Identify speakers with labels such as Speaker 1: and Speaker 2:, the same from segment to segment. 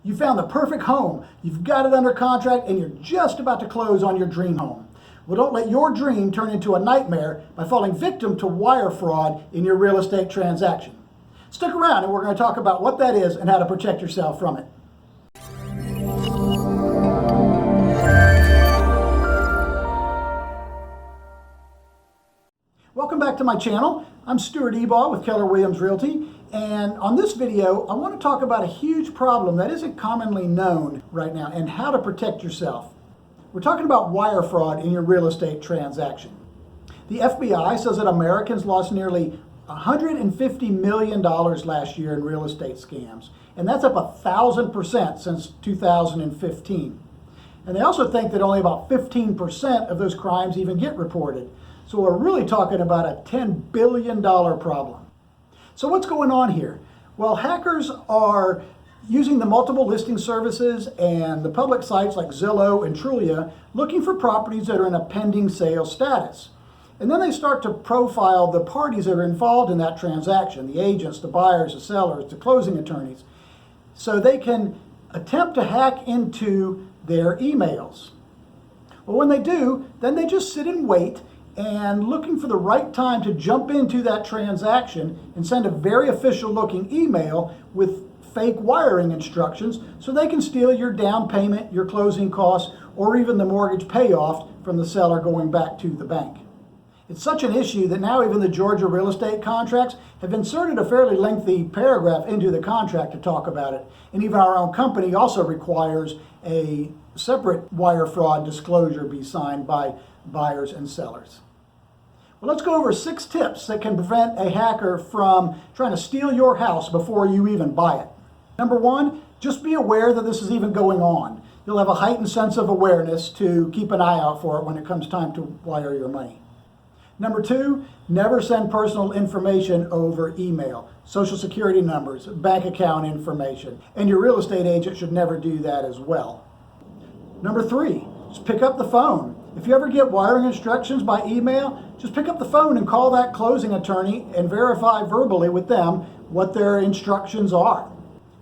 Speaker 1: You found the perfect home, you've got it under contract, and you're just about to close on your dream home. Well, don't let your dream turn into a nightmare by falling victim to wire fraud in your real estate transaction. Stick around and we're going to talk about what that is and how to protect yourself from it. Welcome back to my channel. I'm Stewart Ebaugh with Keller Williams Realty, and on this video I want to talk about a huge problem that isn't commonly known right now and how to protect yourself. We're talking about wire fraud in your real estate transaction. The FBI says that Americans lost nearly $150 million last year in real estate scams, and that's up 1,000% since 2015. And they also think that only about 15% of those crimes even get reported. So we're really talking about a $10 billion problem. So what's going on here? Well, hackers are using the multiple listing services and the public sites like Zillow and Trulia, looking for properties that are in a pending sale status. And then they start to profile the parties that are involved in that transaction, the agents, the buyers, the sellers, the closing attorneys, so they can attempt to hack into their emails. Well, when they do, then they just sit and wait and looking for the right time to jump into that transaction and send a very official looking email with fake wiring instructions so they can steal your down payment, your closing costs, or even the mortgage payoff from the seller going back to the bank. It's such an issue that now even the Georgia real estate contracts have inserted a fairly lengthy paragraph into the contract to talk about it. And even our own company also requires a separate wire fraud disclosure be signed by buyers and sellers. Well, let's go over 6 tips that can prevent a hacker from trying to steal your house before you even buy it. Number 1, just be aware that this is even going on. You'll have a heightened sense of awareness to keep an eye out for it when it comes time to wire your money. Number 2, never send personal information over email. Social security numbers, bank account information, and your real estate agent should never do that as well. Number 3, just pick up the phone. If you ever get wiring instructions by email, just pick up the phone and call that closing attorney and verify verbally with them what their instructions are.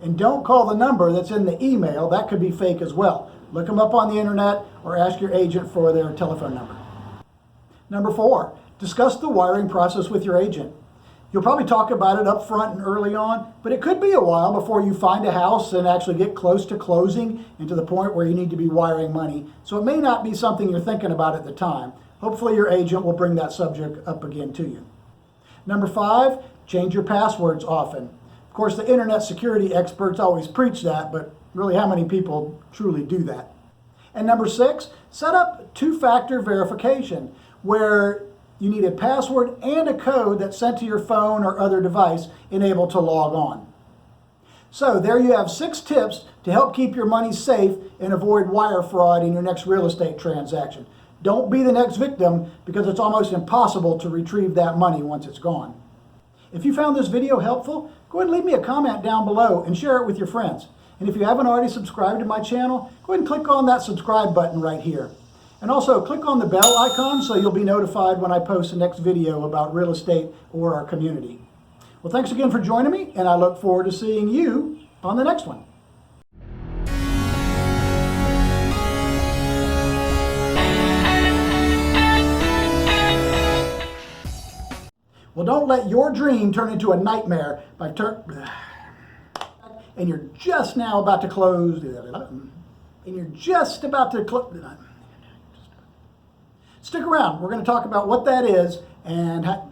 Speaker 1: And don't call the number that's in the email. That could be fake as well. Look them up on the internet or ask your agent for their telephone number. Number 4, discuss the wiring process with your agent. You'll probably talk about it up front and early on, but it could be a while before you find a house and actually get close to closing and to the point where you need to be wiring money. So it may not be something you're thinking about at the time. Hopefully your agent will bring that subject up again to you. Number 5, change your passwords often. Of course, the internet security experts always preach that, but really how many people truly do that? And number 6, set up 2-factor verification, where you need a password and a code that's sent to your phone or other device enabled to log on. So there you have 6 tips to help keep your money safe and avoid wire fraud in your next real estate transaction. Don't be the next victim, because it's almost impossible to retrieve that money once it's gone. If you found this video helpful, go ahead and leave me a comment down below and share it with your friends. And if you haven't already subscribed to my channel, go ahead and click on that subscribe button right here. And also click on the bell icon so you'll be notified when I post the next video about real estate or our community. Well, thanks again for joining me, and I look forward to seeing you on the next one. Well, don't let your dream turn into a nightmare by and you're just now about to close, and you're just about to close. Stick around. We're going to talk about what that is and how